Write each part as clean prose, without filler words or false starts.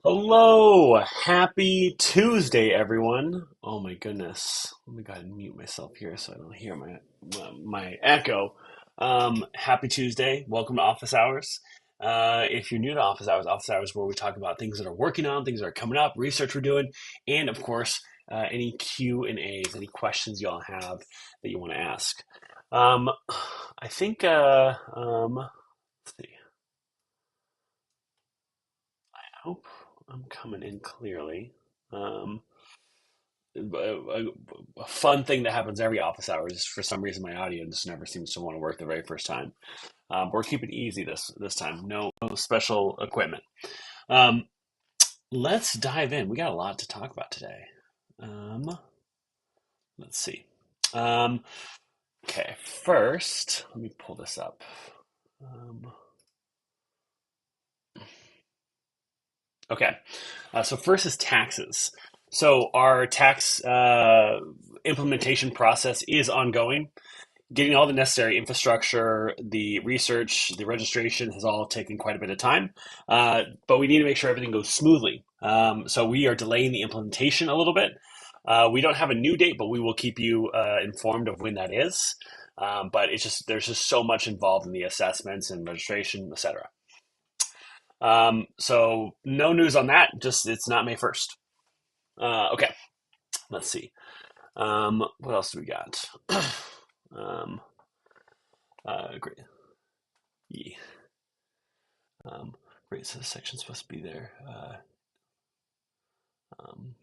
Hello, happy Tuesday, everyone. Oh my goodness. Let me go ahead and mute myself here so I don't hear my echo. Happy Tuesday. Welcome to Office Hours. If you're new to Office Hours is where we talk about things that are working on, things that are coming up, research we're doing, and of course, any Q and A's, any questions y'all have that you want to ask. Um, I think, let's see. I hope I'm coming in clearly. Um, a fun thing that happens every office hours is for some reason my audio just never seems to want to work the very first time. But we're keeping it easy this time. No special equipment. Um, let's dive in. We got a lot to talk about today. Um, let's see. Um, okay, first let me pull this up. Um, okay, so first is taxes. So our tax implementation process is ongoing. Getting all the necessary infrastructure, the research, the registration has all taken quite a bit of time, but we need to make sure everything goes smoothly. So we are delaying the implementation a little bit. We don't have a new date, but we will keep you informed of when that is. But it's just there's just so much involved in the assessments and registration, etc. So no news on that. Just it's not May 1st. Okay, let's see. What else do we got? um, great. Yeah. Um, great. So the section's supposed to be there. Um,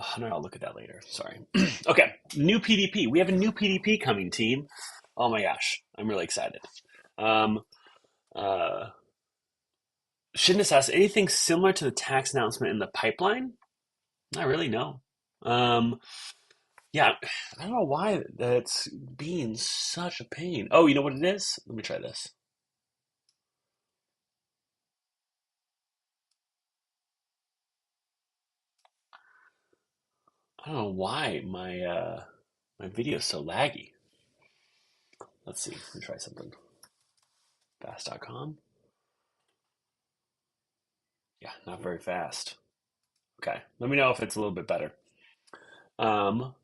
Hunter, I'll look at that later. Sorry. Okay. New PDP. We have a new PDP coming, team. Oh my gosh. I'm really excited. Um, uh, shouldn't this ask anything similar to the tax announcement in the pipeline? Not really, no. Um, yeah, I don't know why that's being such a pain. Oh, you know what it is? Let me try this. I don't know why my video is so laggy. Let's see. Let me try something. Fast.com. Yeah, not very fast. Okay, let me know if it's a little bit better. Um,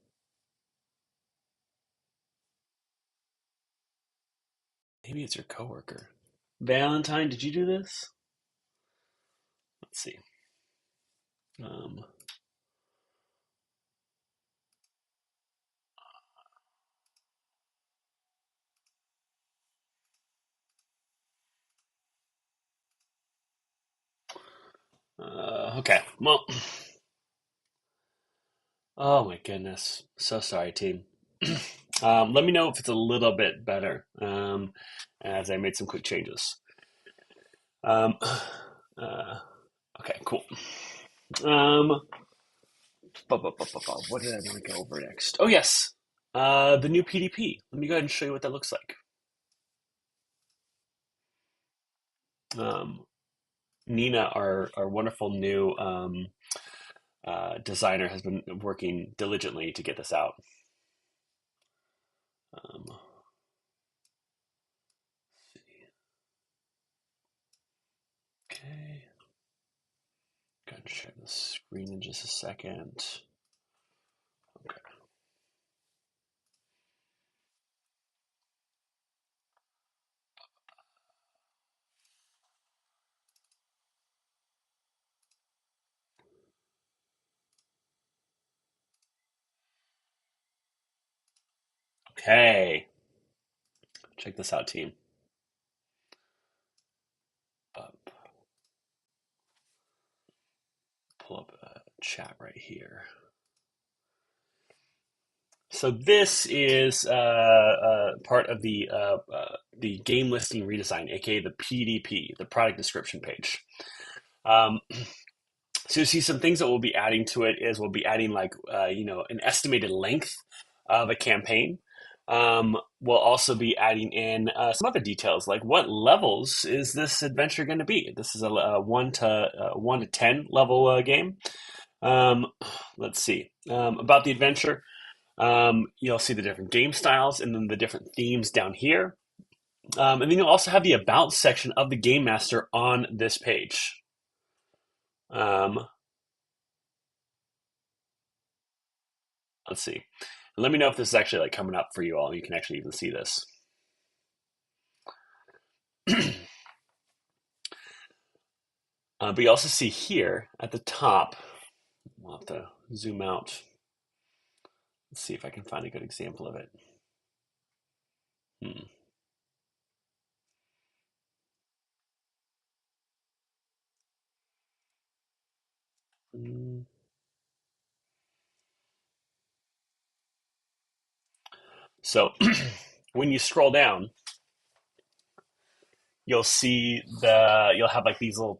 maybe it's your coworker. Valentine, did you do this? Let's see. Um, okay. Well, oh my goodness. So sorry, team. Let me know if it's a little bit better. As I made some quick changes. Um, okay, cool. Um, what did I want to go over next? Oh yes, the new PDP. Let me go ahead and show you what that looks like. Um, Nina, our wonderful new designer, has been working diligently to get this out. Um, okay, going to share the screen in just a second. Okay. Okay, check this out, team. Up, pull up a chat right here. So this is part of the game listing redesign, aka the PDP, the product description page. Um, So you see some things that we'll be adding to it is we'll be adding like an estimated length of a campaign. We'll also be adding in some other details like what levels is this adventure going to be? This is a 1 to 10 level game. Um, let's see about the adventure. You'll see the different game styles and then the different themes down here. And then you'll also have the About section of the Game Master on this page. Um, let's see. Let me know if this is actually like coming up for you all. You can actually even see this. But you also see here at the top, we'll have to zoom out. Let's see if I can find a good example of it. Hmm. Mm. So when you scroll down, you'll have like these little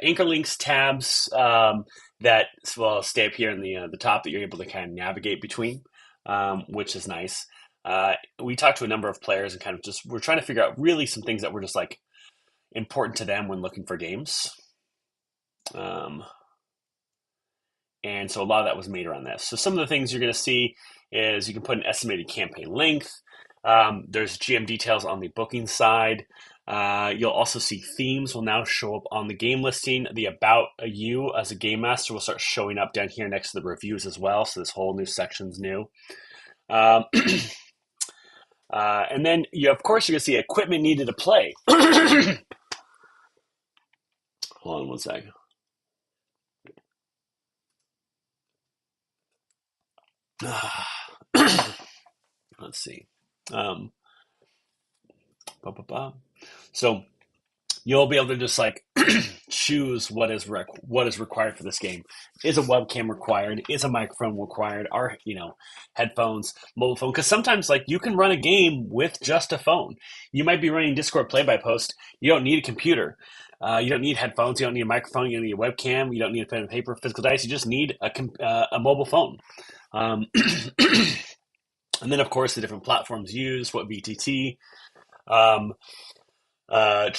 anchor links tabs that will stay up here in the top that you're able to kind of navigate between, which is nice. We talked to a number of players and kind of just we're trying to figure out really some things that were just like important to them when looking for games. Um, and so a lot of that was made around this. So some of the things you're going to see is you can put an estimated campaign length. There's GM details on the booking side. You'll also see themes will now show up on the game listing. The About You as a game master will start showing up down here next to the reviews as well. So this whole new section's new. Um, and then of course, you're going to see equipment needed to play. Hold on one second. Let's see. Um, so you'll be able to just like choose what is required for this game. Is a webcam required? Is a microphone required? Are headphones, mobile phone? Because sometimes like you can run a game with just a phone. You might be running Discord play by post. You don't need a computer. You don't need headphones. You don't need a microphone. You don't need a webcam. You don't need a pen and paper, physical dice. You just need a mobile phone. Um, and then of course the different platforms used, what VTT. Um, uh,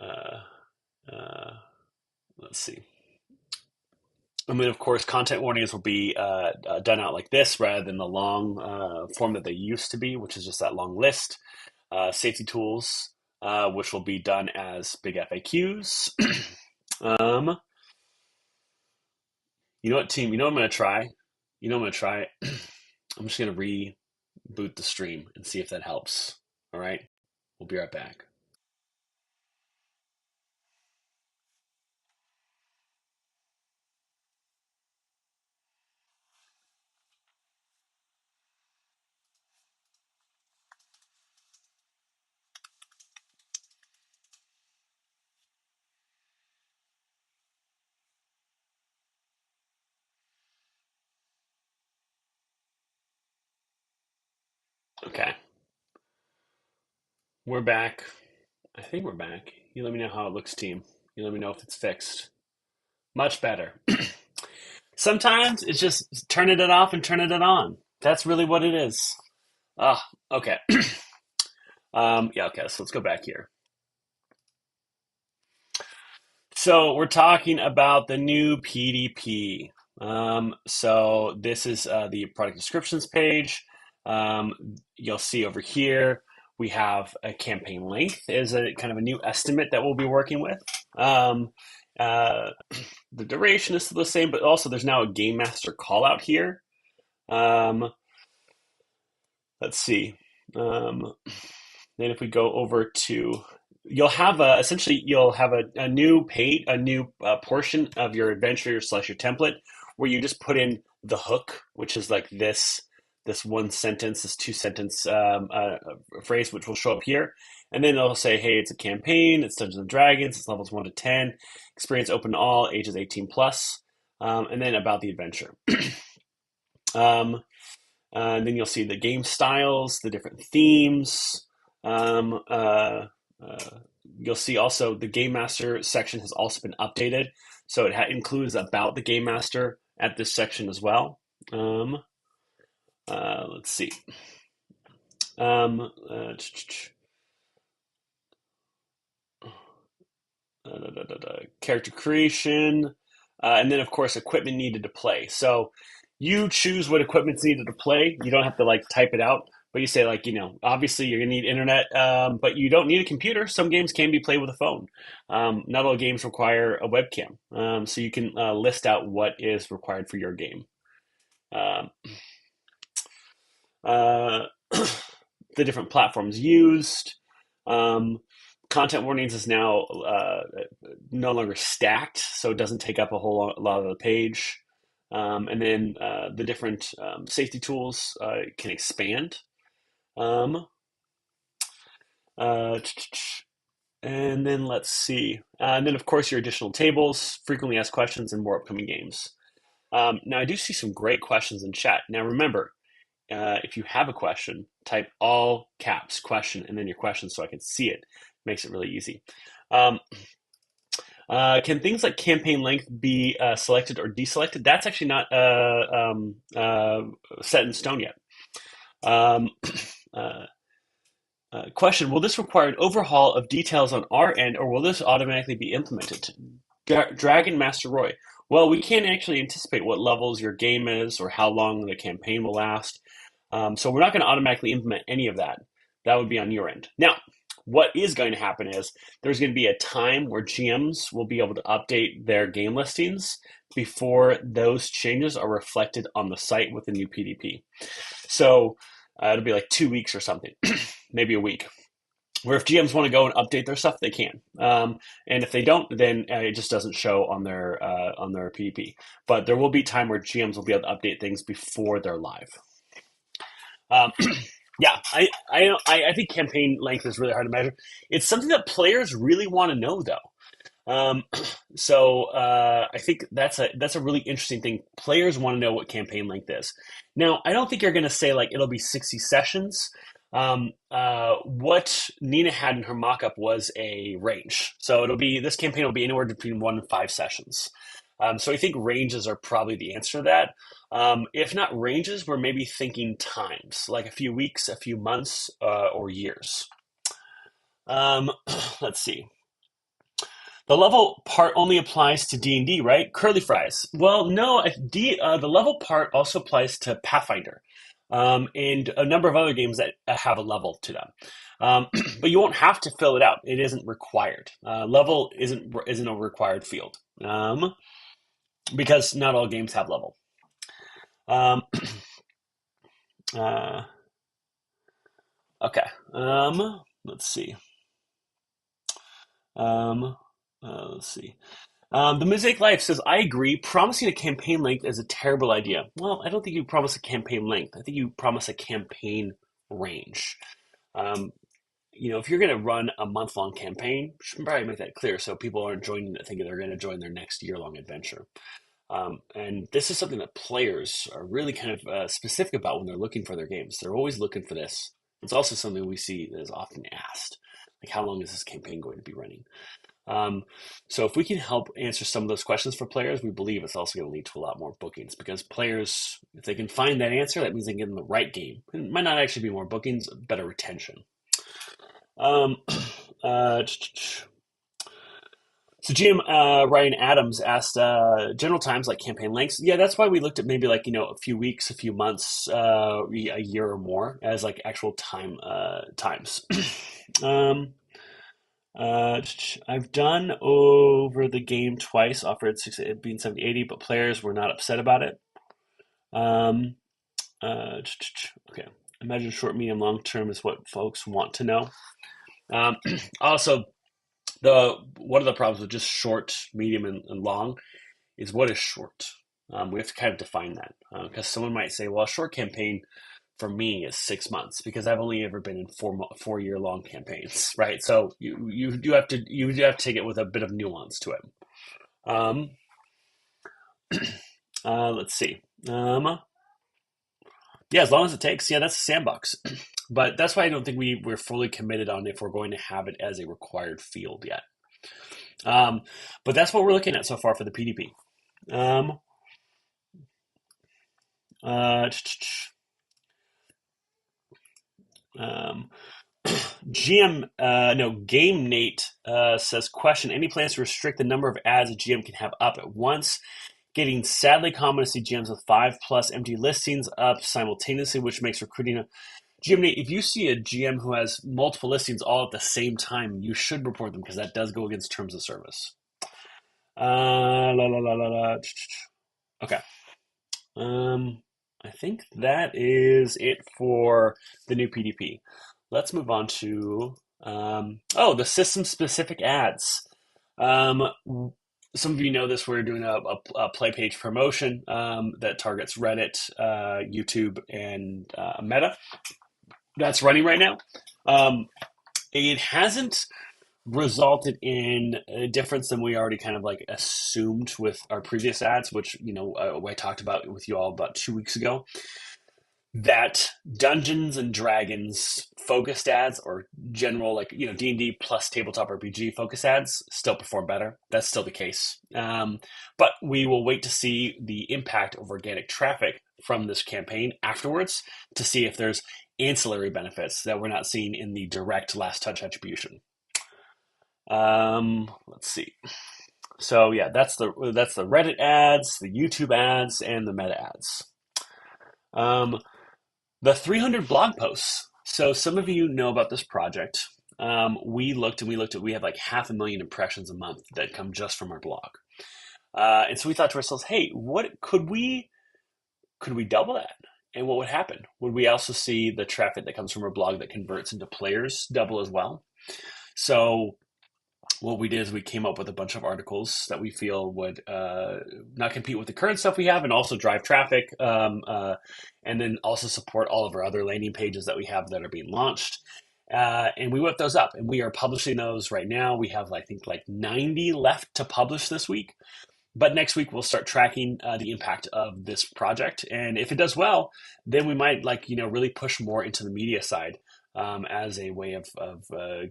uh, uh, let's see. And then, of course, content warnings will be done out like this rather than the long form that they used to be, which is just that long list. Safety tools, which will be done as big FAQs. um, you know what, team? You know what I'm going to try? You know what I'm going to try? I'm just going to reboot the stream and see if that helps. All right? We'll be right back. Okay. We're back. I think we're back. You let me know how it looks, team. You let me know if it's fixed. Much better. Sometimes it's just turning it off and turning it on. That's really what it is. Ah, okay. Yeah, okay, so let's go back here. So we're talking about the new PDP. So this is the product descriptions page. You'll see over here we have a campaign length is a kind of a new estimate that we'll be working with. Uh, the duration is still the same, but also there's now a game master call out here. Um, let's see. Um, then if we go over to, you'll have a new page, a new portion of your adventure slash your template where you just put in the hook, which is like this one sentence, this two sentence phrase, which will show up here. And then it'll say, hey, it's a campaign, it's Dungeons and Dragons, it's levels 1 to 10, experience open to all, ages 18 plus, and then about the adventure. um, and then you'll see the game styles, the different themes. Um, uh, uh, you'll see also the Game Master section has also been updated. So it includes about the Game Master at this section as well. Let's see. Um, uh, Character creation, and then of course equipment needed to play. So you choose what equipment's needed to play. You don't have to like type it out, but you say like, obviously you're gonna need internet, but you don't need a computer. Some games can be played with a phone. Not all games require a webcam, so you can list out what is required for your game. Um, uh, the different platforms used. Um, Content warnings is now no longer stacked, so it doesn't take up a whole lot of the page. And then the different safety tools can expand. Um, uh, and then let's see. And then, of course, your additional tables, frequently asked questions, and more upcoming games. Now, I do see some great questions in chat. Now, remember, if you have a question, type all caps question and then your question so I can see it. Makes it really easy. Um, can things like campaign length be selected or deselected? That's actually not set in stone yet. Um, uh, Question: will this require an overhaul of details on our end, or will this automatically be implemented? Dragon Master Roy. Well, we can't actually anticipate what levels your game is or how long the campaign will last. So we're not going to automatically implement any of that. That would be on your end. Now, what is going to happen is there's going to be a time where GMs will be able to update their game listings before those changes are reflected on the site with the new PDP. So it'll be like 2 weeks or something, maybe a week. Where if GMs want to go and update their stuff, they can. And if they don't, then it just doesn't show on their PDP. But there will be time where GMs will be able to update things before they're live. Yeah, I think campaign length is really hard to measure. It's something that players really want to know, though. So I think that's a really interesting thing. Players want to know what campaign length is. Now, I don't think you're going to say like it'll be 60 sessions. What Nina had in her mock-up was a range. So this campaign will be anywhere between 1 and 5 sessions. So I think ranges are probably the answer to that. If not ranges, we're maybe thinking times, like a few weeks, a few months, or years. Let's see. The level part only applies to D&D, right? Curly fries. Well, no, the level part also applies to Pathfinder, and a number of other games that have a level to them. But you won't have to fill it out. It isn't required. Level isn't a required field, because not all games have level. Okay. Let's see. Let's see. The Mosaic Life says, I agree. Promising a campaign length is a terrible idea. Well, I don't think you promise a campaign length. I think you promise a campaign range. If you're going to run a month-long campaign, you should probably make that clear so people aren't joining it thinking they're going to join their next year-long adventure. And this is something that players are really kind of specific about when they're looking for their games. They're always looking for this. It's also something we see that is often asked, like how long is this campaign going to be running? So if we can help answer some of those questions for players, we believe it's also going to lead to a lot more bookings, because players, if they can find that answer, that means they get them the right game. It might not actually be more bookings, better retention. So GM Ryan Adams asked general times like campaign lengths. Yeah, that's why we looked at maybe like a few weeks, a few months, a year or more as like actual times. I've done over the game twice, offered 60, being 70, 80, but players were not upset about it. Okay. Imagine short, medium, long term is what folks want to know. Also, one of the problems with just short, medium, and long is what is short. We have to kind of define that, because someone might say, well, a short campaign for me is 6 months because I've only ever been in 4 year long campaigns, right? So you do have to take it with a bit of nuance to it. Let's see. Yeah, as long as it takes. Yeah, that's a sandbox. But that's why I don't think we're fully committed on if we're going to have it as a required field yet. But that's what we're looking at so far for the PDP. Game Nate says, question, any plans to restrict the number of ads a GM can have up at once? Getting sadly common to see GMs with 5+ empty listings up simultaneously, which makes recruiting Jimmy, if you see a GM who has multiple listings all at the same time, you should report them because that does go against terms of service. La, la, la, la, la. Okay. Um, I think that is it for the new PDP. Let's move on to the system specific ads. Um, some of you know this. We're doing a play page promotion that targets Reddit, YouTube, and Meta. That's running right now. Um, it hasn't resulted in a difference than we already kind of like assumed with our previous ads, which I talked about with you all about 2 weeks ago. That Dungeons and Dragons focused ads or general like D&D plus tabletop RPG focus ads still perform better. That's still the case, but we will wait to see the impact of organic traffic from this campaign afterwards to see if there's ancillary benefits that we're not seeing in the direct last touch attribution. Let's see. So yeah, that's the Reddit ads, the YouTube ads, and the Meta ads. The 300 blog posts. So some of you know about this project. We looked at, we have like 500,000 impressions a month that come just from our blog. And so we thought to ourselves, hey, what could we double that? And what would happen? Would we also see the traffic that comes from our blog that converts into players double as well? So what we did is we came up with a bunch of articles that we feel would not compete with the current stuff we have and also drive traffic, and then also support all of our other landing pages that we have that are being launched. And we whipped those up, and we are publishing those right now. We have, I think, like 90 left to publish this week. But next week, we'll start tracking the impact of this project. And if it does well, then we might really push more into the media side as a way of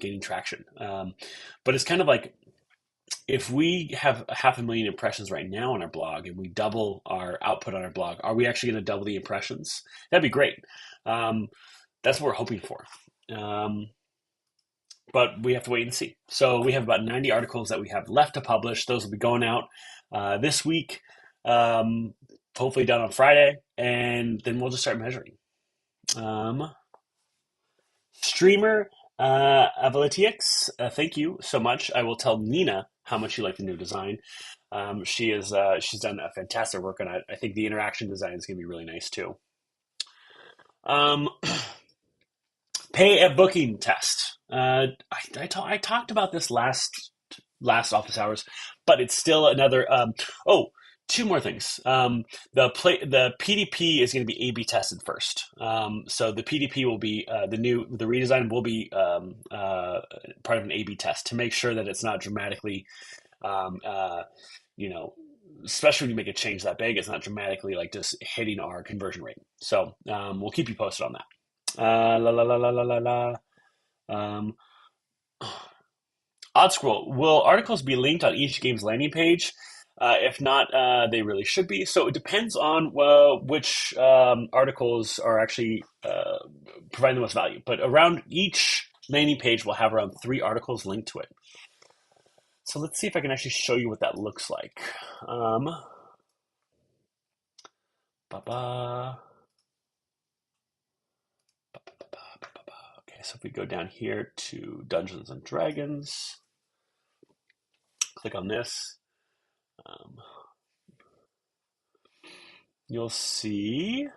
gaining traction. But it's kind of like if we have 500,000 impressions right now on our blog and we double our output on our blog, are we actually going to double the impressions? That'd be great. That's what we're hoping for. But we have to wait and see. So we have about 90 articles that we have left to publish. Those will be going out this week, hopefully done on Friday, and then we'll just start measuring. Streamer Avalitiix, thank you so much. I will tell Nina how much you like the new design. She's done a fantastic work on it. I think the interaction design is going to be really nice too. Pay at booking test. I talked about this last office hours, but it's still another. Two more things. The PDP is going to be A/B tested first. So the PDP will be the redesign will be part of an A/B test to make sure that it's not dramatically, especially when you make a change that big, it's not dramatically like just hitting our conversion rate. So we'll keep you posted on that. La la la la la la la. Odd scroll. Will articles be linked on each game's landing page? If not, they really should be. So it depends on which articles are actually providing the most value. But around each landing page will have around 3 articles linked to it. So let's see if I can actually show you what that looks like. Okay, so if we go down here to Dungeons and Dragons, click on this. You'll see,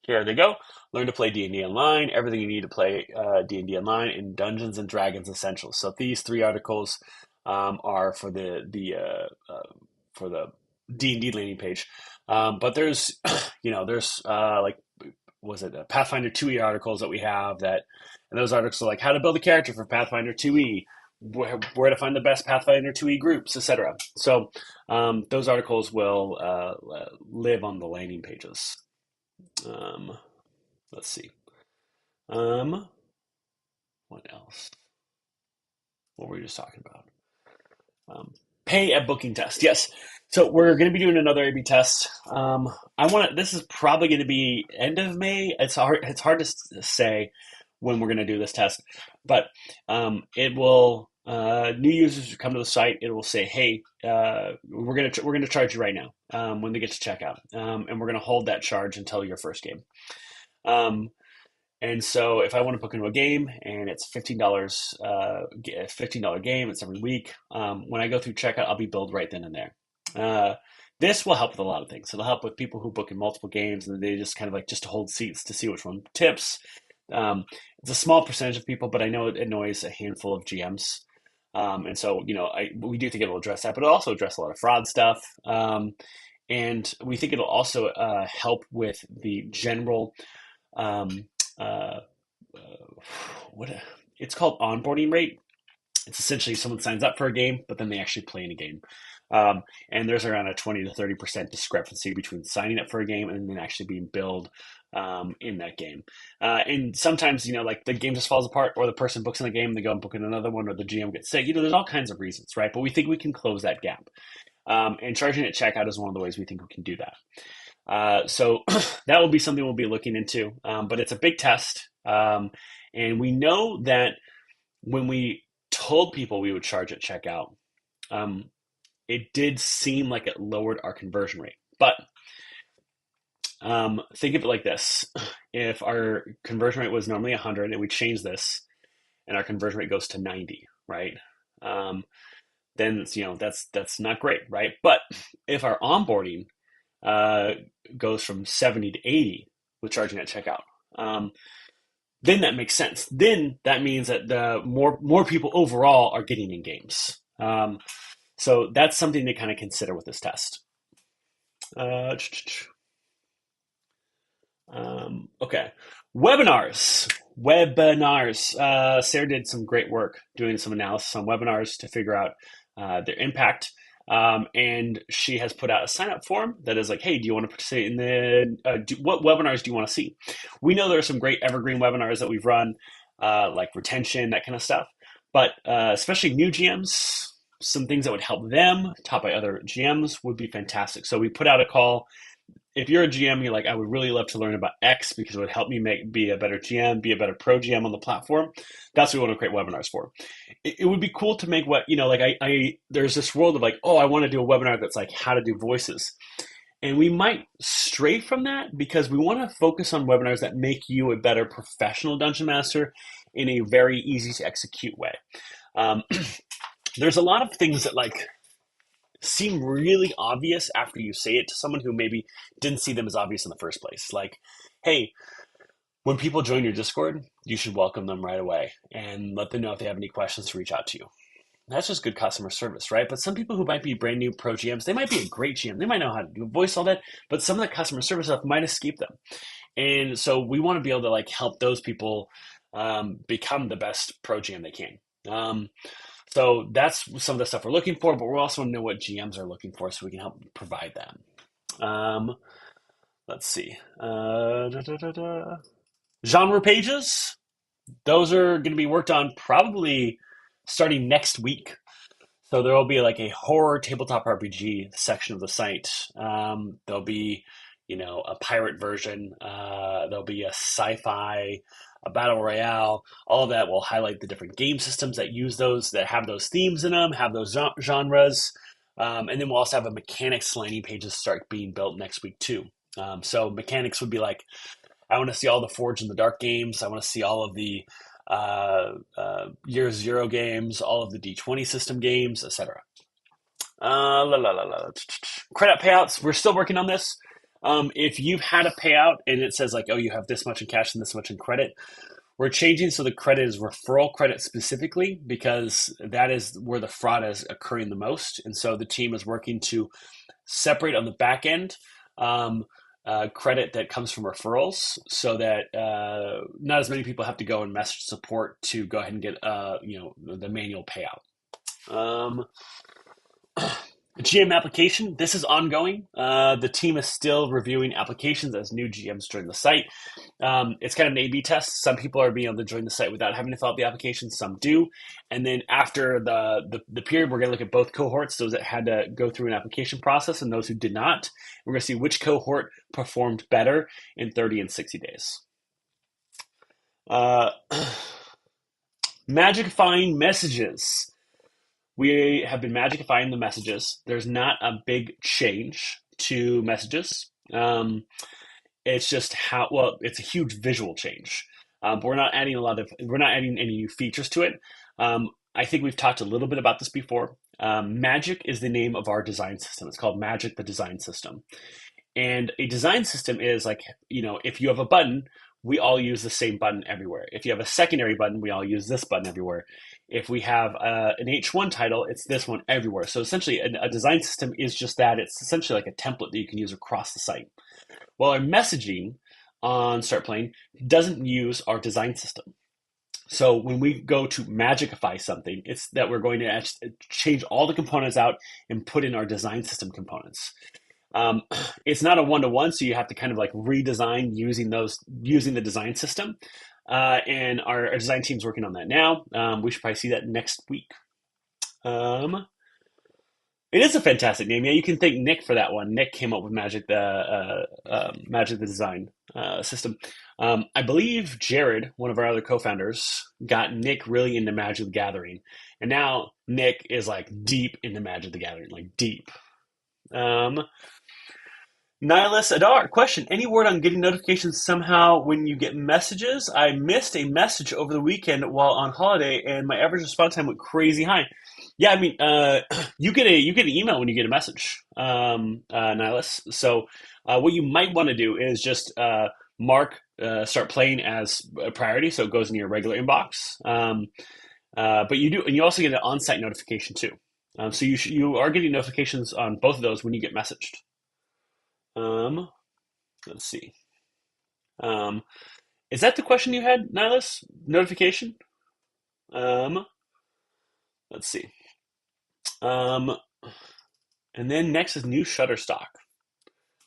here they go. Learn to play D&D online, everything you need to play D&D online in Dungeons and Dragons Essentials. So these 3 articles are for the D&D landing page. But there's, was it Pathfinder 2e articles that we have and those articles are like how to build a character for Pathfinder 2e, where to find the best Pathfinder 2e groups, etc. So those articles will live on the landing pages. Let's see. What else? What were we just talking about? Pay at booking test. Yes. So we're going to be doing another A/B test. This is probably going to be end of May. It's hard to say when we're going to do this test, but it will. New users who come to the site, it will say, "Hey, we're going to charge you right now when they get to checkout, and we're going to hold that charge until your first game." Um, and so if I want to book into a game and it's $15, $15 game, it's every week. When I go through checkout, I'll be billed right then and there. Uh, this will help with a lot of things. It'll help with people who book in multiple games and they just kind of like just to hold seats to see which one tips. Um, it's a small percentage of people, but I know it annoys a handful of GMs. And so, we do think it'll address that, but it'll also address a lot of fraud stuff. And we think it'll also help with the general um, uh, what it's called onboarding rate. It's essentially someone signs up for a game, but then they actually play in a game. And there's around a 20 to 30% discrepancy between signing up for a game and then actually being billed in that game. And sometimes, like the game just falls apart, or the person books in the game, they go and book in another one, or the GM gets sick. There's all kinds of reasons, right? But we think we can close that gap. And charging at checkout is one of the ways we think we can do that. So that will be something we'll be looking into, but it's a big test. And we know that when we told people we would charge at checkout, um, it did seem like it lowered our conversion rate. But think of it like this. If our conversion rate was normally 100 and we change this and our conversion rate goes to 90, right? Then that's not great, right? But if our onboarding uh, goes from 70 to 80 with charging at checkout, then that makes sense. Then that means that the more people overall are getting in games. So that's something to kind of consider with this test. Uh, okay, webinars. Webinars. Sarah did some great work doing some analysis on webinars to figure out their impact. And she has put out a sign up form that is like, hey, do you want to participate in what webinars do you want to see? We know there are some great evergreen webinars that we've run, like retention, that kind of stuff. But especially new GMs, some things that would help them taught by other GMs would be fantastic. So we put out a call. If you're a GM, you're like, I would really love to learn about X because it would help me be a better GM, be a better pro GM on the platform. That's what we want to create webinars for. It would be cool to make there's this world of like, oh, I want to do a webinar that's like how to do voices. And we might stray from that because we want to focus on webinars that make you a better professional dungeon master in a very easy to execute way. There's a lot of things that seem really obvious after you say it to someone who maybe didn't see them as obvious in the first place. Like, hey, when people join your Discord, you should welcome them right away and let them know if they have any questions to reach out to you. That's just good customer service, right? But some people who might be brand new pro GMs, they might be a great GM. They might know how to do voice, all that, but some of that customer service stuff might escape them. And so we want to be able to help those people become the best pro GM they can. So that's some of the stuff we're looking for, but we also know what GMs are looking for so we can help provide that. Let's see. Genre pages. Those are going to be worked on probably starting next week. So there will be like a horror tabletop RPG section of the site. There'll be, a pirate version. There'll be a sci-fi, a battle royale. All of that will highlight the different game systems that use those, that have those themes in them, have those genres. And then we'll also have a mechanics landing pages start being built next week too. So mechanics would be like, I want to see all the Forge in the Dark games. I want to see all of the Year Zero games, all of the D20 system games, etc. Credit payouts. We're still working on this. If you've had a payout and it says like, oh, you have this much in cash and this much in credit, we're changing so the credit is referral credit specifically because that is where the fraud is occurring the most. And so the team is working to separate on the back end credit that comes from referrals so that not as many people have to go and message support to go ahead and get the manual payout. GM application, this is ongoing. The team is still reviewing applications as new GMs join the site. It's kind of an A/B test. Some people are being able to join the site without having to fill out the application. Some do. And then after the period, we're going to look at both cohorts, those that had to go through an application process and those who did not. We're going to see which cohort performed better in 30 and 60 days. Magicifying messages. We have been magicifying the messages. There's not a big change to messages. It's just how well it's a huge visual change. But we're not adding any new features to it. I think we've talked a little bit about this before. Magic is the name of our design system. It's called Magic, the design system. And a design system is like, if you have a button, we all use the same button everywhere. If you have a secondary button, we all use this button everywhere. If we have an H1 title, it's this one everywhere. So essentially, a design system is just that. It's essentially like a template that you can use across the site. Well, our messaging on StartPlaying doesn't use our design system. So when we go to magicify something, it's that we're going to change all the components out and put in our design system components. Um, it's not a one-to-one, so you have to kind of like redesign using the design system. And our design team's working on that now. We should probably see that next week. It is a fantastic name. Yeah, you can thank Nick for that one. Nick came up with Magic the design system. I believe Jared, one of our other co-founders, got Nick really into Magic the Gathering, and now Nick is like deep into Magic the Gathering, like deep. Um, Nihilus Adar, question. Any word on getting notifications somehow when you get messages? I missed a message over the weekend while on holiday, and my average response time went crazy high. Yeah, I mean, you get an email when you get a message, Nihilus. So what you might want to do is just mark start playing as a priority, so it goes in your regular inbox. But you also get an on-site notification too. So you are getting notifications on both of those when you get messaged. Um, let's see. Um, is that the question you had, Nihilus? Notification? Um, let's see. Um, and then next is new Shutterstock.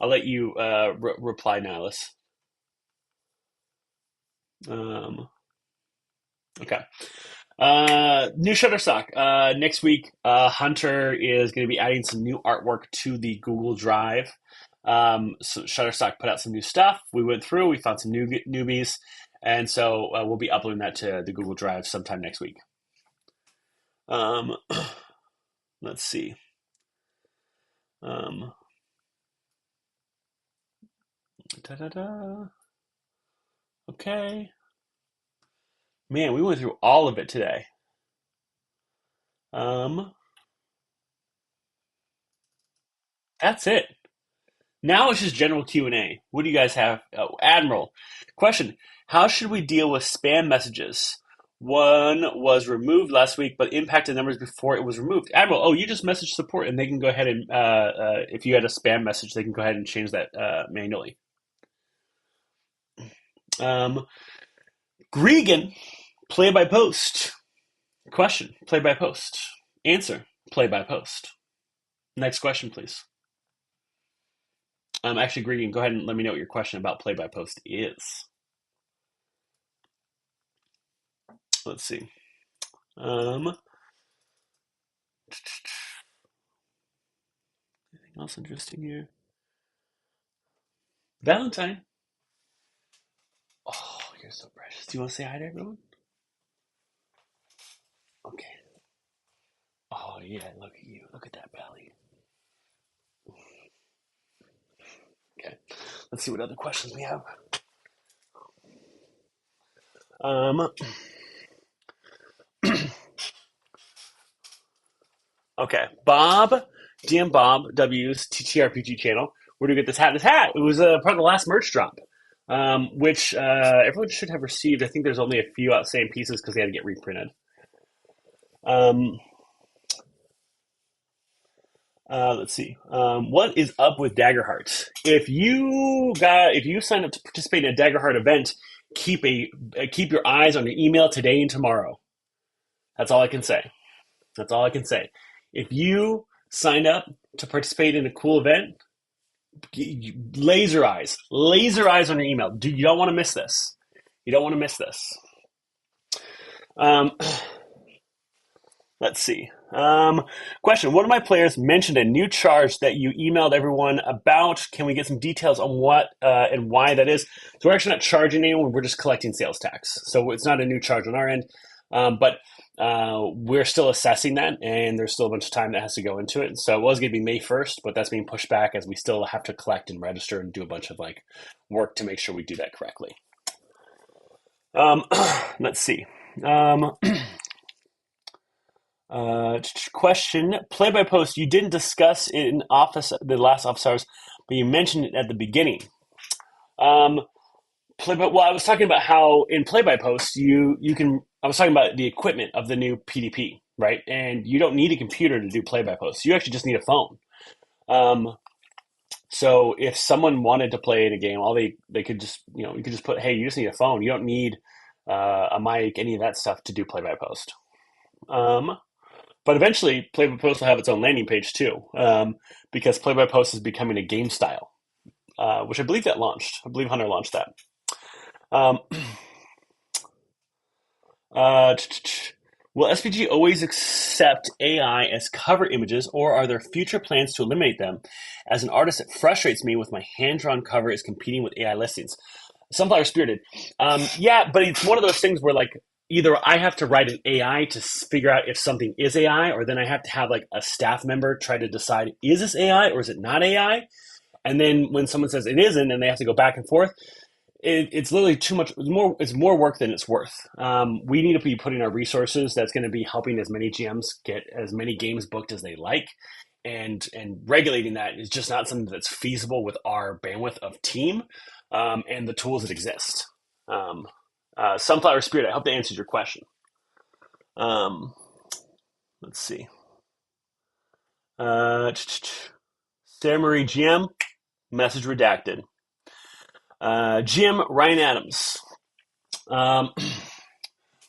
I'll let you reply, Nihilus. Okay. New Shutterstock. Next week, Hunter is going to be adding some new artwork to the Google Drive. So Shutterstock put out some new stuff. We went through, we found some newbies, and so we'll be uploading that to the Google Drive sometime next week. Let's see. Da-da-da. Okay. Man, we went through all of it today. That's it. Now it's just general Q&A. What do you guys have? Oh, Admiral. Question. How should we deal with spam messages? One was removed last week, but impacted numbers before it was removed. Admiral, you just message support, and they can go ahead and, if you had a spam message, they can go ahead and change that manually. Gregan, play by post. Question, play by post. Answer, play by post. Next question, please. Actually, Gregan, go ahead and let me know what your question about play by post is. Let's see. Anything else interesting here? Valentine. Oh, you're so precious. Do you want to say hi to everyone? Okay. Oh, yeah, look at you. Look at that belly. Okay. Let's see what other questions we have. Okay. Bob, DM Bob W's TTRPG channel. Where do we get this hat? This hat. It was part of the last merch drop, which everyone should have received. I think there's only a few outstanding pieces because they had to get reprinted. Let's see. What is up with Daggerheart? If you signed up to participate in a Daggerheart event, keep your eyes on your email today and tomorrow. That's all I can say. That's all I can say. If you signed up to participate in a cool event, laser eyes on your email. You don't want to miss this. You don't want to miss this. Let's see. Question. One of my players mentioned a new charge that you emailed everyone about. Can we get some details on what and why that is? So we're actually not charging anyone. We're just collecting sales tax. So it's not a new charge on our end. But We're still assessing that, and there's still a bunch of time that has to go into it. So it was going to be May 1st, but that's being pushed back as we still have to collect and register and do a bunch of like work to make sure we do that correctly. Um, let's see. Um, Question: Play by post. You didn't discuss it in office the last office hours, but you mentioned it at the beginning. Um, well, I was talking about how in play by post you can. I was talking about the equipment of the new PDP, right? And you don't need a computer to do play by post. You actually just need a phone. Um, so if someone wanted to play in a game, all they could just you could just put, hey, you just need a phone. You don't need a mic, any of that stuff to do play by post. Um, but eventually, play by post will have its own landing page too, because play by post is becoming a game style, which I believe that launched. I believe Hunter launched that. Um, Uh, will SPG always accept AI as cover images, or are there future plans to eliminate them? As an artist, it frustrates me with my hand-drawn cover is competing with AI listings. Sunflower Spirited. Yeah, but it's one of those things where like either I have to write an AI to figure out if something is AI, or then I have to have like a staff member try to decide, is this AI or is it not AI? And then when someone says it isn't, and they have to go back and forth, it's literally too much. It's more work than it's worth. We need to be putting our resources that's going to be helping as many GMs get as many games booked as they like, and regulating that is just not something that's feasible with our bandwidth of team, and the tools that exist. Sunflower Spirit, I hope that answers your question. Um, let's see. Sarah Marie GM, message redacted. GM Ryan Adams. Um,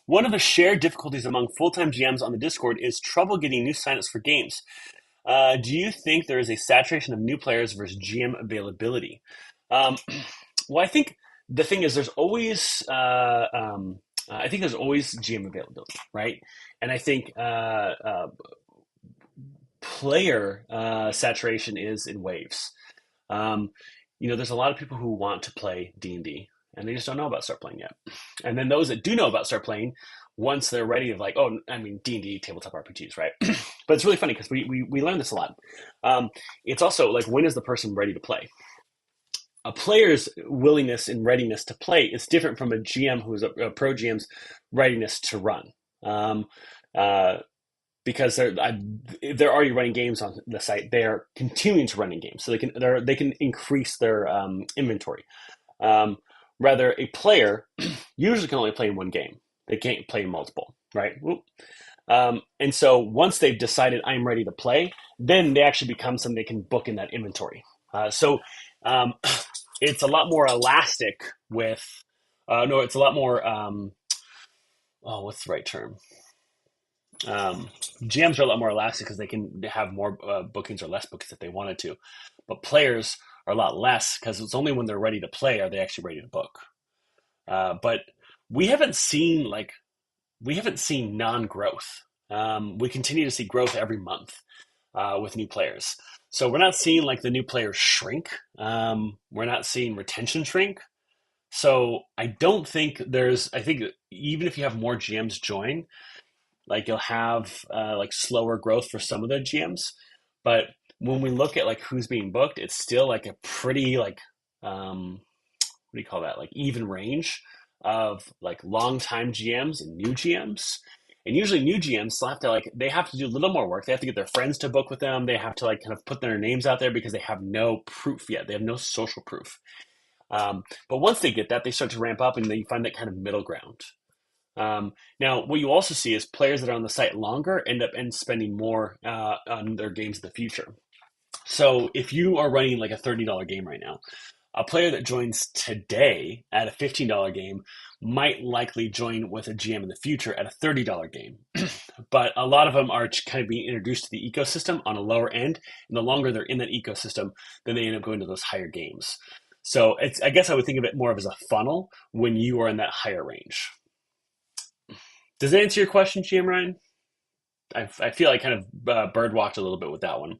One of the shared difficulties among full-time GMs on the Discord is trouble getting new signups for games. Do you think there is a saturation of new players versus GM availability? Um, well, I think the thing is I think there's always GM availability, right? And I think player saturation is in waves. Um, there's a lot of people who want to play D&D and they just don't know about Start Playing yet. And then those that do know about Start Playing, once they're ready to like, oh, I mean, D&D, tabletop RPGs, right? But it's really funny because we learn this a lot. It's also like, when is the person ready to play? A player's willingness and readiness to play is different from a GM who's a pro GM's readiness to run. Uh, because they're already running games on the site. They are continuing to run games, so they can increase their inventory. Um, Rather, a player usually can only play in one game. They can't play multiple, right? And so once they've decided I'm ready to play, then they actually become something they can book in that inventory. So um, it's a lot more elastic with. No, it's a lot more. What's the right term? Um, GMs are a lot more elastic because they can have more bookings or less bookings if they wanted to, but players are a lot less because it's only when they're ready to play are they actually ready to book. But we haven't seen non-growth. We continue to see growth every month with new players. So we're not seeing like the new players shrink. We're not seeing retention shrink. So I don't think I think even if you have more GMs join, like you'll have like slower growth for some of the GMs, but when we look at like who's being booked, it's still like a pretty like what do you call that? Like even range of like long-time GMs and new GMs. And usually new GMs still have to they have to do a little more work. They have to get their friends to book with them. They have to like kind of put their names out there because they have no proof yet. They have no social proof. But once they get that, they start to ramp up and they find that kind of middle ground. Now, what you also see is players that are on the site longer end up spending more on their games in the future. So if you are running like a $30 game right now, a player that joins today at a $15 game might likely join with a GM in the future at a $30 game. But a lot of them are kind of being introduced to the ecosystem on a lower end. And the longer they're in that ecosystem, then they end up going to those higher games. So I guess I would think of it more of as a funnel when you are in that higher range. Does that answer your question, GM Ryan? I feel like kind of birdwalked a little bit with that one.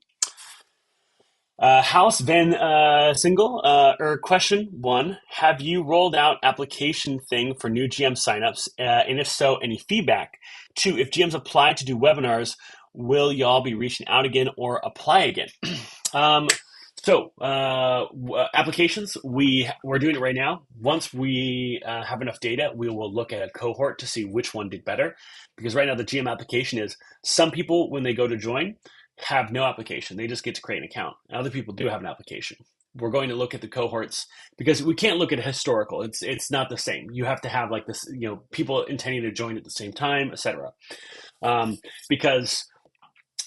House Van Single, or question one: have you rolled out application thing for new GM signups? And if so, any feedback? Two: if GMs apply to do webinars, will y'all be reaching out again or apply again? Um, Applications, we're doing it right now. Once we have enough data, we will look at a cohort to see which one did better. Because right now the GM application is some people when they go to join have no application; they just get to create an account. And other people do have an application. We're going to look at the cohorts because we can't look at historical. It's not the same. You have to have like this, people intending to join at the same time, etc. Because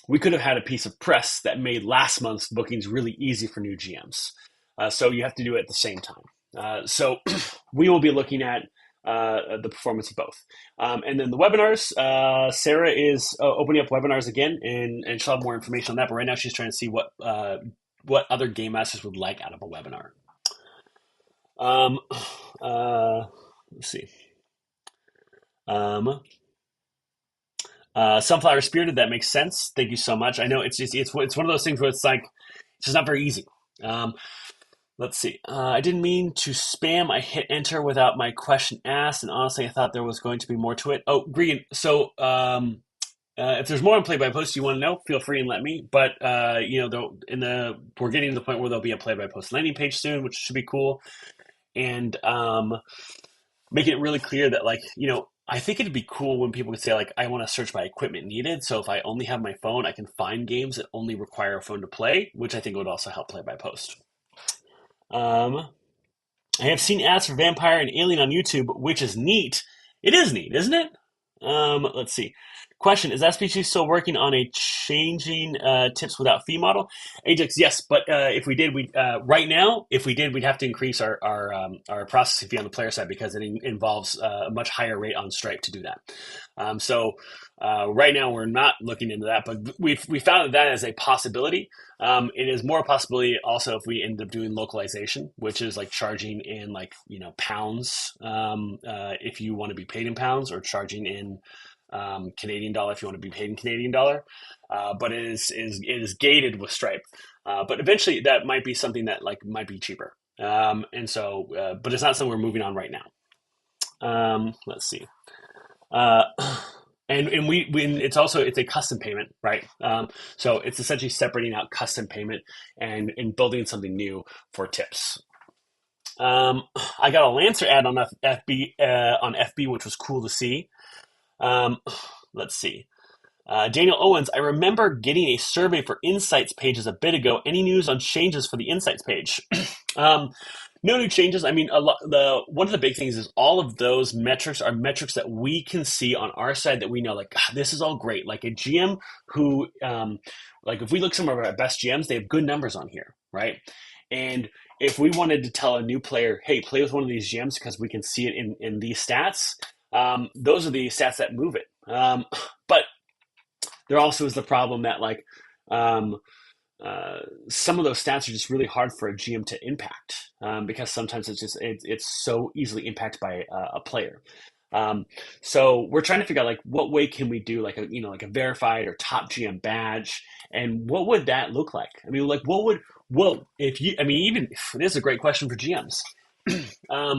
we could have had a piece of press that made last month's bookings really easy for new GMs. So you have to do it at the same time. So we will be looking at the performance of both. And then the webinars, Sarah is opening up webinars again, and she'll have more information on that. But right now she's trying to see what other game masters would like out of a webinar. Um, let's see. Sunflower Spirited, that makes sense. Thank you so much. I know it's one of those things where it's like it's just not very easy. Um, let's see. I didn't mean to spam. I hit enter without my question asked, and honestly, I thought there was going to be more to it. Oh, Green. So if there's more on play by post you want to know, feel free and let me. But we're getting to the point where there'll be a play by post landing page soon, which should be cool. And making it really clear that I think it'd be cool when people could say I want to search by equipment needed. So if I only have my phone, I can find games that only require a phone to play, which I think would also help play by post. I have seen ads for Vampire and Alien on YouTube, which is neat. It is neat, isn't it? Let's see. Question: is SPG still working on a changing tips without fee model? Ajax, yes, but if we did, we right now, if we did, we'd have to increase our processing fee on the player side because it involves a much higher rate on Stripe to do that. Right now, we're not looking into that, but we found that as a possibility. It is more a possibility also if we end up doing localization, which is like charging in pounds if you want to be paid in pounds, or charging in Canadian dollar if you want to be paid in Canadian dollar. But it is gated with Stripe. But eventually that might be something that might be cheaper. But it's not something we're moving on right now. Let's see. And it's a custom payment, right? So it's essentially separating out custom payment and building something new for tips. I got a Lancer ad on FB, which was cool to see. Let's see. Daniel Owens, I remember getting a survey for Insights pages a bit ago. Any news on changes for the Insights page? No new changes. I mean, one of the big things is all of those metrics are metrics that we can see on our side that we know, this is all great. Like a GM who, if we look some of our best GMs, they have good numbers on here, right? And if we wanted to tell a new player, hey, play with one of these GMs because we can see it in these stats, those are the stats that move it. But there also is the problem that some of those stats are just really hard for a GM to impact because sometimes it's so easily impacted by a player. So we're trying to figure out what way can we do like a verified or top GM badge, and what would that look like? I mean, even this is a great question for GMs. How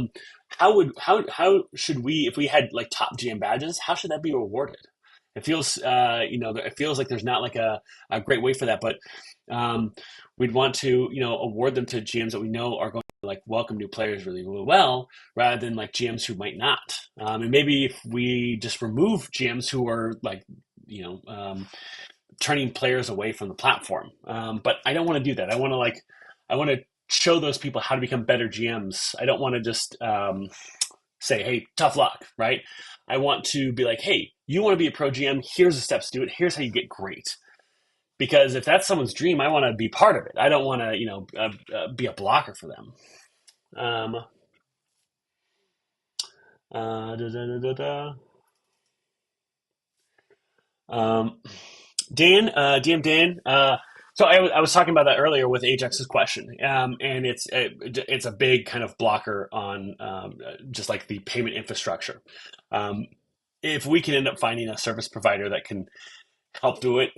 should we, if we had top GM badges, how should that be rewarded? It feels it feels like there's not a great way for that, but we'd want to award them to GMs that we know are going to welcome new players really, really well, rather than GMs who might not. And maybe if we just remove GMs who are turning players away from the platform. But I don't want to do that. I want to show those people how to become better GMs. I don't want to just say, hey, tough luck, right? I want to be like, hey, you want to be a pro GM? Here's the steps to do it. Here's how you get great. Because if that's someone's dream, I want to be part of it. I don't want to, be a blocker for them. Dan, DM Dan. So I was talking about that earlier with Ajax's question, and it's a big kind of blocker on just the payment infrastructure. If we can end up finding a service provider that can help do it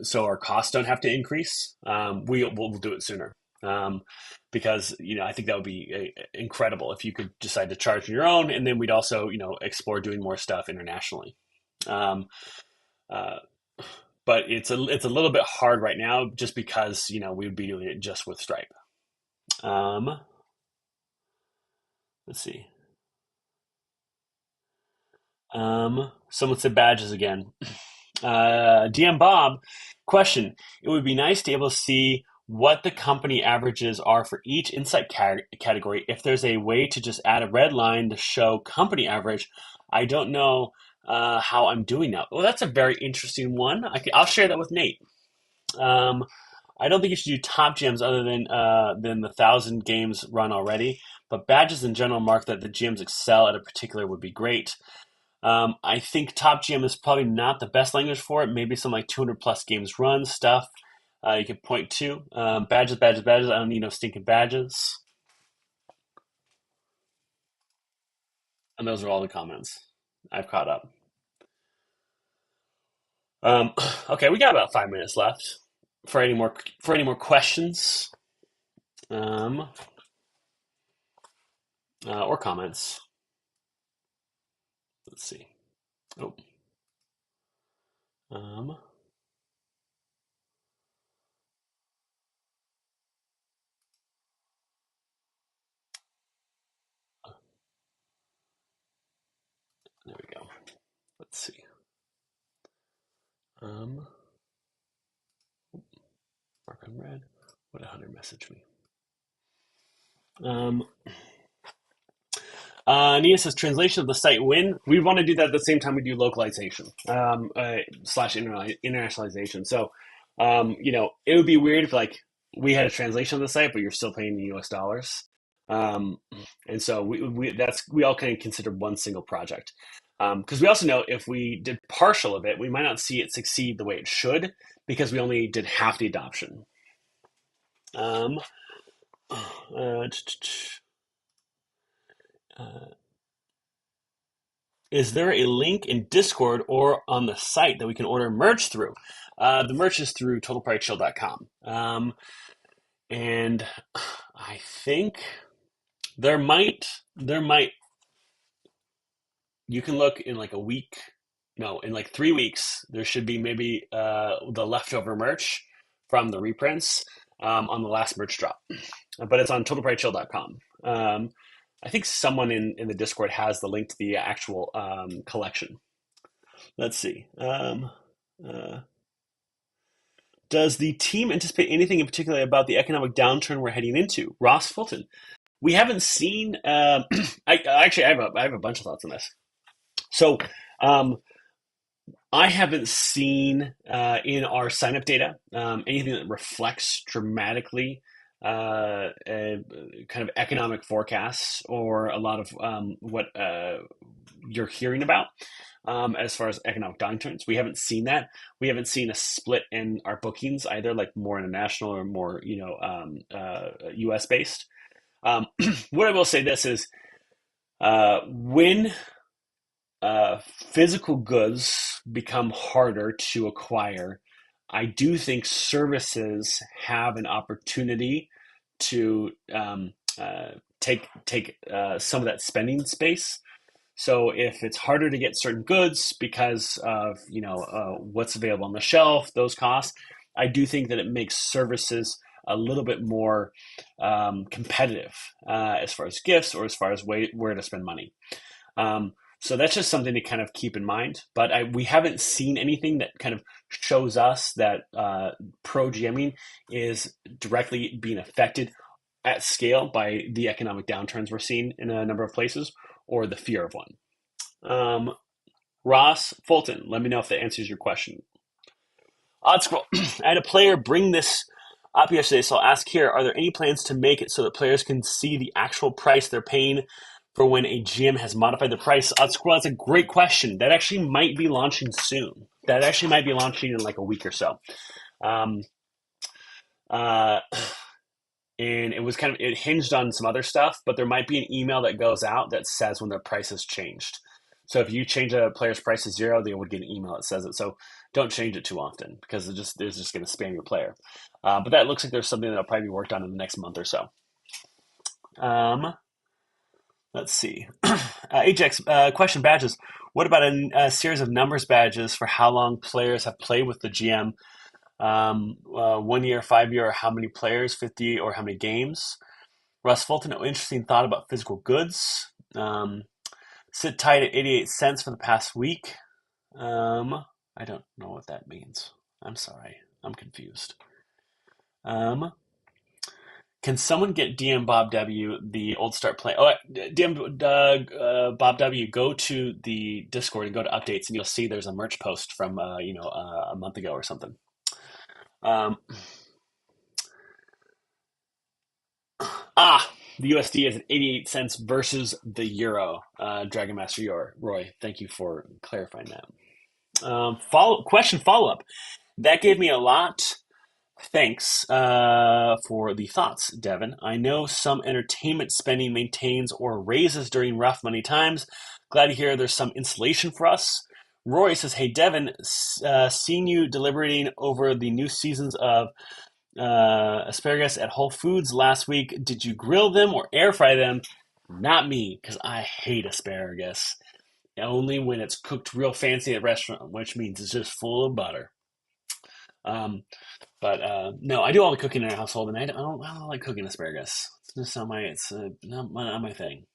so our costs don't have to increase, we'll do it sooner. Um, because I think that would be incredible if you could decide to charge on your own, and then we'd also explore doing more stuff internationally. Um, uh, but it's a little bit hard right now just because we would be doing it just with Stripe. Um, let's see. Someone said badges again. DM Bob, question. It would be nice to be able to see what the company averages are for each insight category. If there's a way to just add a red line to show company average, I don't know how I'm doing now. Well, that's a very interesting one. I'll share that with Nate. Um, I don't think you should do top GMs other than the 1,000 games run already, but badges in general mark that the GMs excel at a particular would be great. I think Top GM is probably not the best language for it. Maybe some like 200 plus games run stuff you can point to. Badges, badges, badges. I don't need no stinking badges. And those are all the comments. I've caught up. Um, okay, we got about 5 minutes left for any more questions um, or comments. Let's see. Oh, um, there we go. Let's see. Um, Mark on red. What did Hunter message me? Um, Nia says translation of the site when we want to do that at the same time we do localization slash internationalization. So, it would be weird if like we had a translation of the site, but you're still paying in U.S. dollars. Um, and so we all kind of consider one single project. Because we also know if we did partial of it, we might not see it succeed the way it should because we only did half the adoption. Um, uh, uh, Is there a link in Discord or on the site that we can order merch through? The merch is through totalpricechill.com. And I think there might, you can look in like a week, no, in like 3 weeks, there should be maybe the leftover merch from the reprints on the last merch drop. But it's on totalpricechill.com. I think someone in the Discord has the link to the actual collection. Let's see. Uh, does the team anticipate anything in particular about the economic downturn we're heading into? Ross Fulton. We haven't seen. I have a bunch of thoughts on this. So, um, I haven't seen in our sign up data anything that reflects dramatically kind of economic forecasts or a lot of what you're hearing about as far as economic downturns. We haven't seen that. We haven't seen a split in our bookings either, like more international or more U.S. based. What I will say this is when physical goods become harder to acquire, I do think services have an opportunity to take some of that spending space. So if it's harder to get certain goods because of what's available on the shelf, those costs, I do think that it makes services a little bit more competitive as far as gifts or as far as where to spend money. So that's just something to kind of keep in mind. But we haven't seen anything that kind of shows us that pro GMing is directly being affected at scale by the economic downturns we're seeing in a number of places or the fear of one. Ross Fulton, let me know if that answers your question. Odd Scroll, I had a player bring this up yesterday, so I'll ask here, are there any plans to make it so that players can see the actual price they're paying for when a GM has modified the price? Odd Scroll, that's a great question. That actually might be launching soon. That actually might be launching in like a week or so. Um, uh, and it hinged on some other stuff, but there might be an email that goes out that says when their price has changed. So if you change a player's price to 0, they would get an email that says it. So don't change it too often because it's just going to spam your player. But that looks like there's something that'll probably be worked on in the next month or so. Let's see. Ajax, question badges. What about a series of numbers badges for how long players have played with the GM? 1 year, 5 year, or how many players, 50 or how many games? Russ Fulton, interesting thought about physical goods. Sit tight at 88 cents for the past week. I don't know what that means. I'm sorry. I'm confused. Can someone get DM Bob W, the old StartPlaying? Oh, DM Bob W, go to the Discord and go to updates, and you'll see there's a merch post from a month ago or something. The USD is at 88 cents versus the euro. Dragon Master Roy, thank you for clarifying that. Follow-up. That gave me a lot. Thanks for the thoughts, Devin. I know some entertainment spending maintains or raises during rough money times. Glad to hear there's some insulation for us. Roy says, hey, Devin, seen you deliberating over the new seasons of asparagus at Whole Foods last week. Did you grill them or air fry them? Not me, because I hate asparagus. Only when it's cooked real fancy at a restaurant, which means it's just full of butter. But no, I do all the cooking in our household, and I don't like cooking asparagus. It's just not my thing.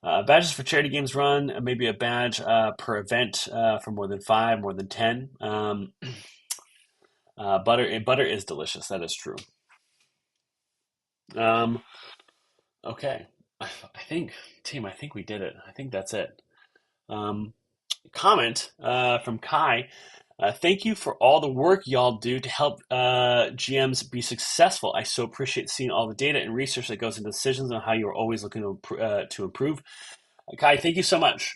Badges for charity games run, maybe a badge per event for more than 5, more than 10. Butter is delicious. That is true. Okay. I think we did it. I think that's it. Comment from Kai. Thank you for all the work y'all do to help GMs be successful. I so appreciate seeing all the data and research that goes into decisions and how you're always looking to improve. Kai, thank you so much.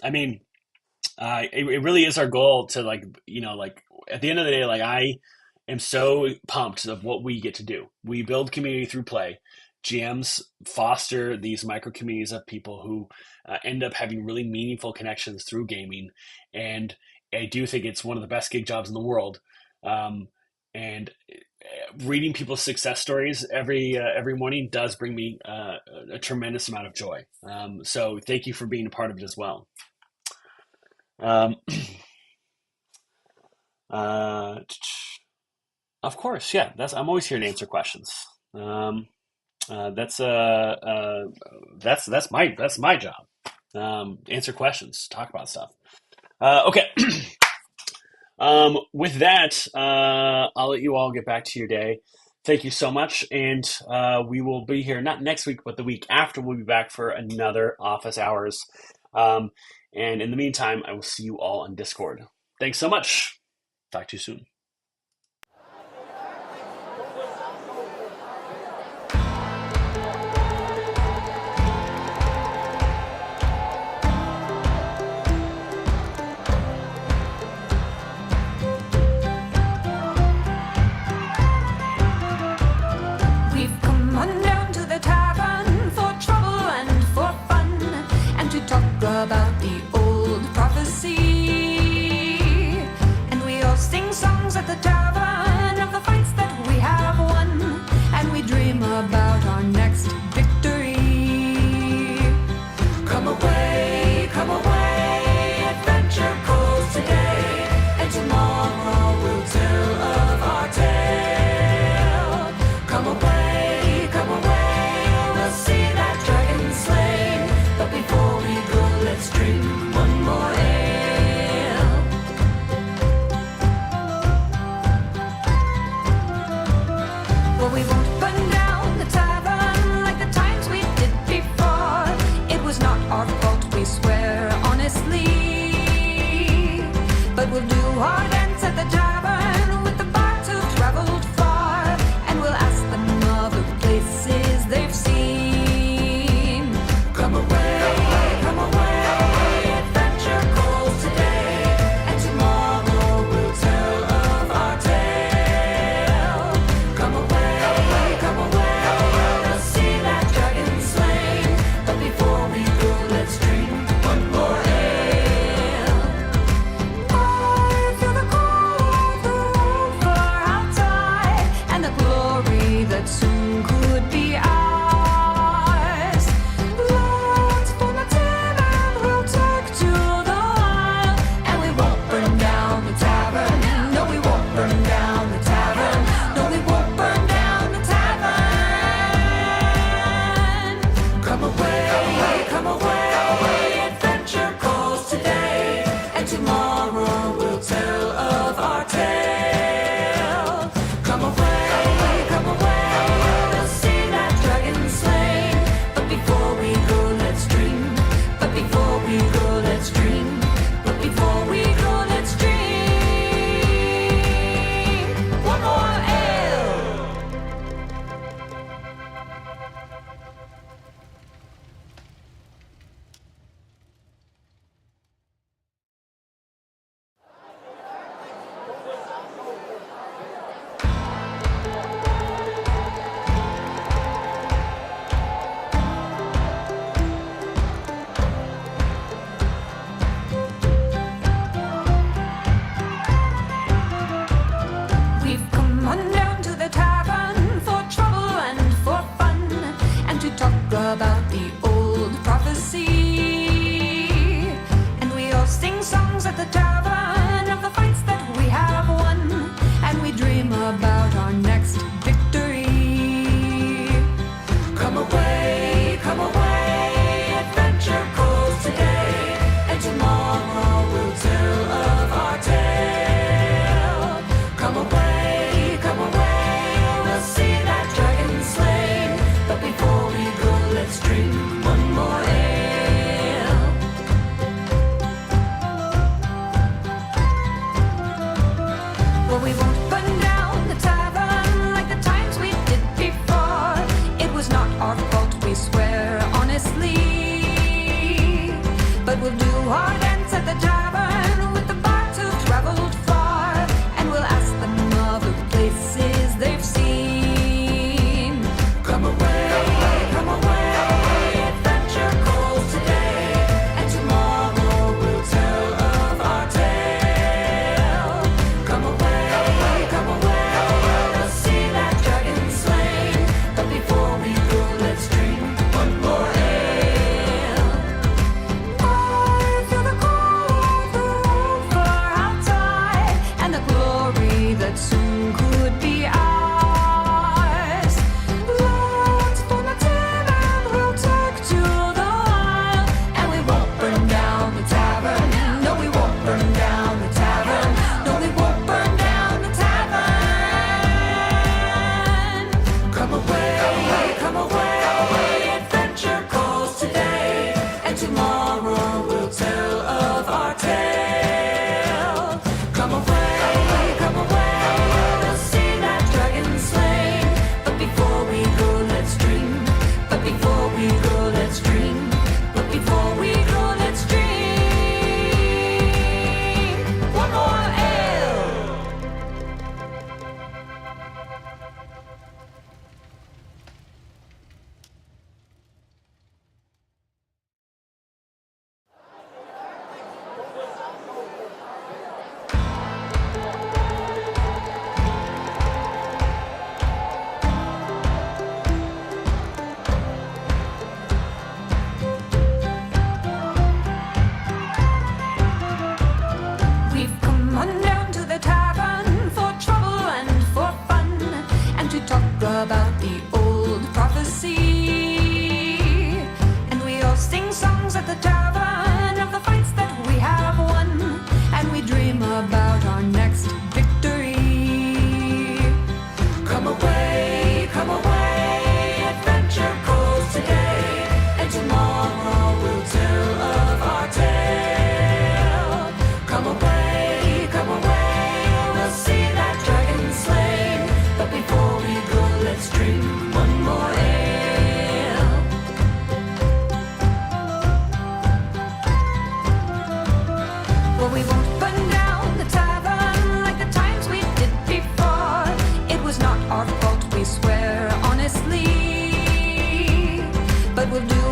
I mean, it really is our goal to at the end of the day, I am so pumped of what we get to do. We build community through play. GMs foster these micro communities of people who end up having really meaningful connections through gaming, and I do think it's one of the best gig jobs in the world. And reading people's success stories every morning does bring me a tremendous amount of joy. So thank you for being a part of it as well. Of course, yeah. I'm always here to answer questions. That's my job. Answer questions, talk about stuff. Okay. With that, I'll let you all get back to your day. Thank you so much, and we will be here not next week, but the week after. We'll be back for another office hours. And in the meantime, I will see you all on Discord. Thanks so much. Talk to you soon. About the old prophecy, and we all sing songs at the tavern of the fights that we have won, and we dream about our next victory. Come away, adventure calls today, and tomorrow we'll tell of our tale. Come away, we'll see that dragon slain, but before we go, let's drink one more ale. Well, we won't burn down the tavern like the times we did before. It was not our fault, we swear honestly. But we'll do our dance at the tavern with the bards who've traveled far, and we'll ask them other places they've seen. Come away. Let's drink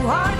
our